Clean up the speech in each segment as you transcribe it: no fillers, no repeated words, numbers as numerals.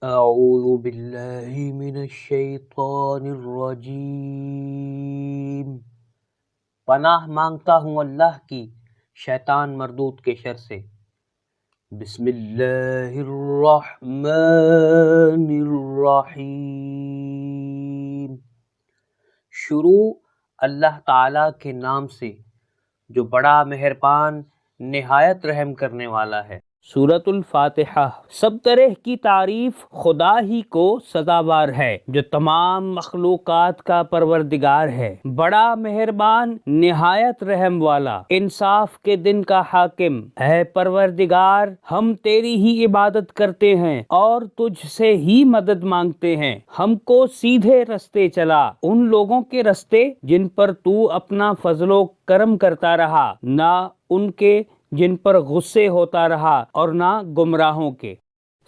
اعوذ باللہ من الشیطان الرجیم، پناہ مانگتا ہوں اللہ کی شیطان مردود کے شر سے۔ بسم اللہ الرحمن الرحیم، شروع اللہ تعالیٰ کے نام سے جو بڑا مہربان نہایت رحم کرنے والا ہے۔ سورۃ الفاتحہ۔ سب طرح کی تعریف خدا ہی کو سزاوار ہے جو تمام مخلوقات کا پروردگار ہے، بڑا مہربان نہایت رحم والا، انصاف کے دن کا حاکم۔ اے پروردگار، ہم تیری ہی عبادت کرتے ہیں اور تجھ سے ہی مدد مانگتے ہیں۔ ہم کو سیدھے رستے چلا، ان لوگوں کے رستے جن پر تو اپنا فضل و کرم کرتا رہا، نہ ان کے جن پر غصے ہوتا رہا اور نہ گمراہوں کے۔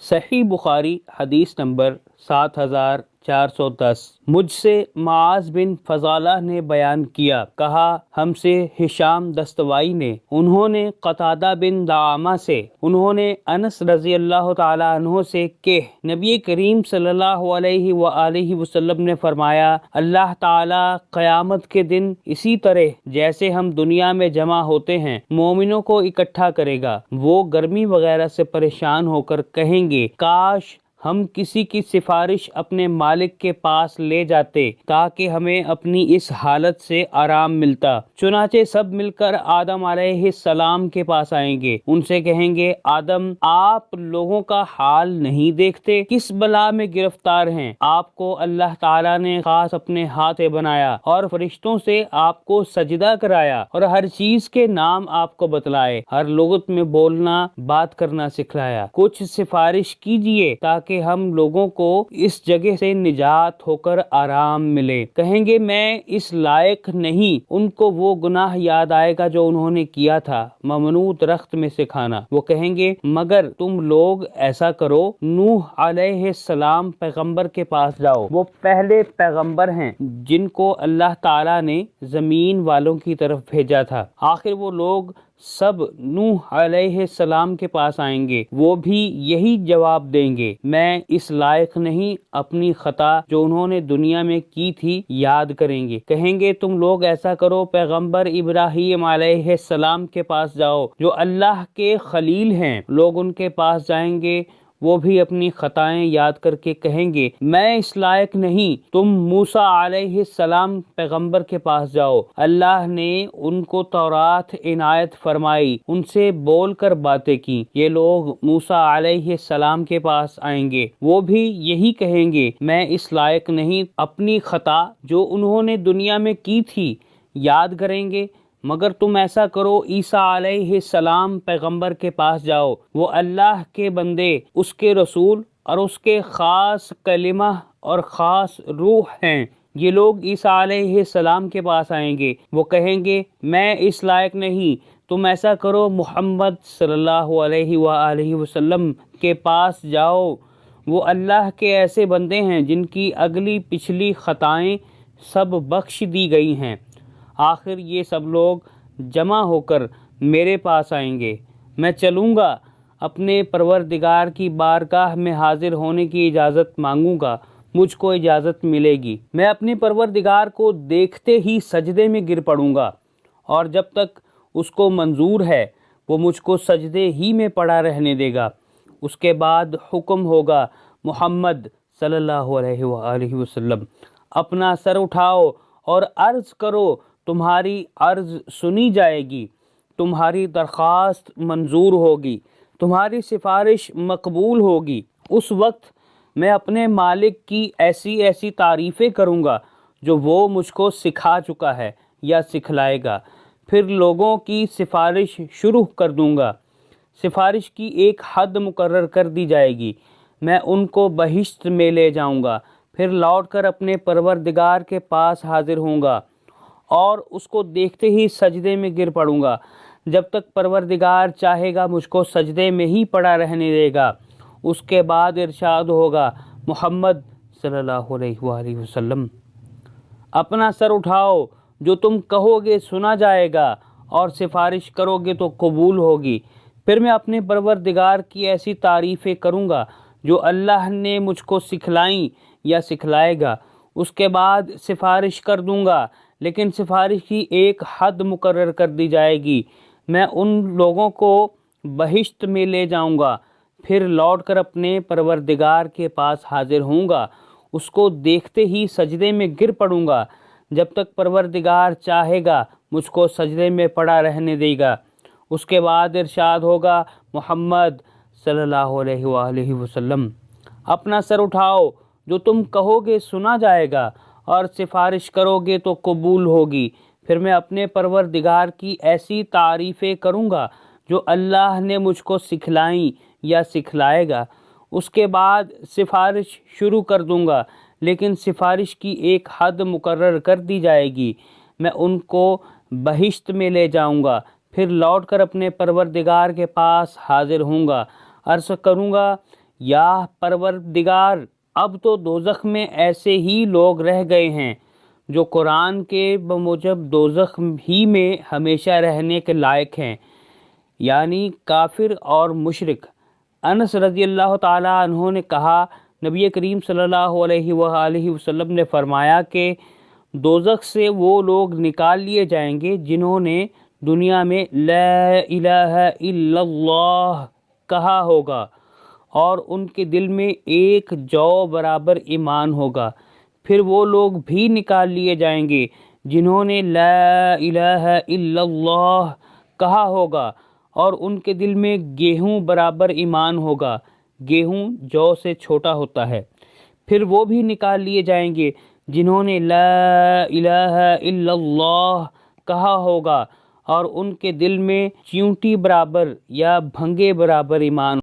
صحیح بخاری حدیث نمبر 7410۔ مجھ سے معاذ بن فضالہ نے بیان کیا، کہا ہم سے ہشام دستوائی نے، انہوں نے قتادہ بن دعامہ سے، انہوں نے انس رضی اللہ تعالی عنہ سے کہ نبی کریم صلی اللہ علیہ وآلہ وسلم نے فرمایا، اللہ تعالی قیامت کے دن اسی طرح جیسے ہم دنیا میں جمع ہوتے ہیں مومنوں کو اکٹھا کرے گا۔ وہ گرمی وغیرہ سے پریشان ہو کر کہیں گے، کاش ہم کسی کی سفارش اپنے مالک کے پاس لے جاتے تاکہ ہمیں اپنی اس حالت سے آرام ملتا۔ چنانچہ سب مل کر آدم علیہ السلام کے پاس آئیں گے، ان سے کہیں گے، آدم آپ لوگوں کا حال نہیں دیکھتے، کس بلا میں گرفتار ہیں؟ آپ کو اللہ تعالیٰ نے خاص اپنے ہاتھ سے بنایا اور فرشتوں سے آپ کو سجدہ کرایا اور ہر چیز کے نام آپ کو بتلائے، ہر لغت میں بولنا بات کرنا سکھلایا۔ کچھ سفارش کیجئے تاکہ ہم لوگوں کو اس جگہ سے نجات ہو کر آرام ملے۔ کہیں گے میں اس لائق نہیں۔ ان کو وہ گناہ یاد آئے گا جو انہوں نے کیا تھا، ممنوع درخت میں سے کھانا۔ وہ کہیں گے مگر تم لوگ ایسا کرو، نوح علیہ السلام پیغمبر کے پاس جاؤ، وہ پہلے پیغمبر ہیں جن کو اللہ تعالیٰ نے زمین والوں کی طرف بھیجا تھا۔ آخر وہ لوگ سب نوح علیہ السلام کے پاس آئیں گے، وہ بھی یہی جواب دیں گے، میں اس لائق نہیں۔ اپنی خطا جو انہوں نے دنیا میں کی تھی یاد کریں گے، کہیں گے تم لوگ ایسا کرو، پیغمبر ابراہیم علیہ السلام کے پاس جاؤ جو اللہ کے خلیل ہیں۔ لوگ ان کے پاس جائیں گے، وہ بھی اپنی خطائیں یاد کر کے کہیں گے میں اس لائق نہیں۔ تم موسیٰ علیہ السلام پیغمبر کے پاس جاؤ، اللہ نے ان کو تورات عنایت فرمائی، ان سے بول کر باتیں کی۔ یہ لوگ موسیٰ علیہ السلام کے پاس آئیں گے، وہ بھی یہی کہیں گے میں اس لائق نہیں۔ اپنی خطا جو انہوں نے دنیا میں کی تھی یاد کریں گے، مگر تم ایسا کرو، عیسیٰ علیہ السلام پیغمبر کے پاس جاؤ، وہ اللہ کے بندے، اس کے رسول اور اس کے خاص کلمہ اور خاص روح ہیں۔ یہ لوگ عیسیٰ علیہ السلام کے پاس آئیں گے، وہ کہیں گے میں اس لائق نہیں۔ تم ایسا کرو، محمد صلی اللہ علیہ وآلہ وسلم کے پاس جاؤ، وہ اللہ کے ایسے بندے ہیں جن کی اگلی پچھلی خطائیں سب بخش دی گئی ہیں۔ آخر یہ سب لوگ جمع ہو کر میرے پاس آئیں گے، میں چلوں گا، اپنے پروردگار کی بارگاہ میں حاضر ہونے کی اجازت مانگوں گا، مجھ کو اجازت ملے گی، میں اپنے پروردگار کو دیکھتے ہی سجدے میں گر پڑوں گا، اور جب تک اس کو منظور ہے وہ مجھ کو سجدے ہی میں پڑا رہنے دے گا۔ اس کے بعد حکم ہوگا، محمد صلی اللہ علیہ وآلہ وسلم اپنا سر اٹھاؤ اور عرض کرو، تمہاری عرض سنی جائے گی، تمہاری درخواست منظور ہوگی، تمہاری سفارش مقبول ہوگی۔ اس وقت میں اپنے مالک کی ایسی ایسی تعریفیں کروں گا جو وہ مجھ کو سکھا چکا ہے یا سکھلائے گا، پھر لوگوں کی سفارش شروع کر دوں گا۔ سفارش کی ایک حد مقرر کر دی جائے گی، میں ان کو بہشت میں لے جاؤں گا، پھر لوٹ کر اپنے پروردگار کے پاس حاضر ہوں گا اور اس کو دیکھتے ہی سجدے میں گر پڑوں گا۔ جب تک پروردگار چاہے گا مجھ کو سجدے میں ہی پڑا رہنے دے گا۔ اس کے بعد ارشاد ہوگا، محمد صلی اللہ علیہ وآلہ وسلم اپنا سر اٹھاؤ، جو تم کہو گے سنا جائے گا اور سفارش کرو گے تو قبول ہوگی۔ پھر میں اپنے پروردگار کی ایسی تعریفیں کروں گا جو اللہ نے مجھ کو سکھلائیں یا سکھلائے گا، اس کے بعد سفارش کر دوں گا، لیکن سفارش کی ایک حد مقرر کر دی جائے گی۔ میں ان لوگوں کو بہشت میں لے جاؤں گا، پھر لوٹ کر اپنے پروردگار کے پاس حاضر ہوں گا، اس کو دیکھتے ہی سجدے میں گر پڑوں گا، جب تک پروردگار چاہے گا مجھ کو سجدے میں پڑا رہنے دے گا۔ اس کے بعد ارشاد ہوگا، محمد صلی اللہ علیہ وآلہ وسلم، اپنا سر اٹھاؤ، جو تم کہو گے سنا جائے گا، اور سفارش کرو گے تو قبول ہوگی۔ پھر میں اپنے پروردگار کی ایسی تعریفیں کروں گا جو اللہ نے مجھ کو سکھلائیں یا سکھلائے گا۔ اس کے بعد سفارش شروع کر دوں گا، لیکن سفارش کی ایک حد مقرر کر دی جائے گی۔ میں ان کو بہشت میں لے جاؤں گا، پھر لوٹ کر اپنے پروردگار کے پاس حاضر ہوں گا، عرض کروں گا، یا پروردگار، اب تو دوزخ میں ایسے ہی لوگ رہ گئے ہیں جو قرآن کے بموجب دوزخ ہی میں ہمیشہ رہنے کے لائق ہیں، یعنی کافر اور مشرک۔ انس رضی اللہ تعالیٰ عنہ نے کہا، نبی کریم صلی اللہ علیہ وآلہ وسلم نے فرمایا کہ دوزخ سے وہ لوگ نکال لیے جائیں گے جنہوں نے دنیا میں لا الہ الا اللہ کہا ہوگا اور ان کے دل میں ایک جو برابر ایمان ہوگا۔ پھر وہ لوگ بھی نکال لیے جائیں گے جنہوں نے لا الہ الا اللہ کہا ہوگا اور ان کے دل میں گیہوں برابر ایمان ہوگا۔ گیہوں جو سے چھوٹا ہوتا ہے۔ پھر وہ بھی نکال لیے جائیں گے جنہوں نے لا الہ الا اللہ کہا ہوگا اور ان کے دل میں چیونٹی برابر یا بھنگے برابر ایمان۔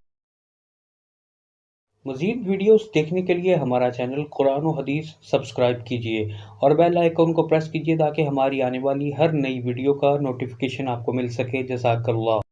مزید ویڈیوز دیکھنے کے لیے ہمارا چینل قرآن و حدیث سبسکرائب کیجیے اور بیل آئیکن کو پریس کیجیے تاکہ ہماری آنے والی ہر نئی ویڈیو کا نوٹیفیکیشن آپ کو مل سکے۔ جزاک اللہ۔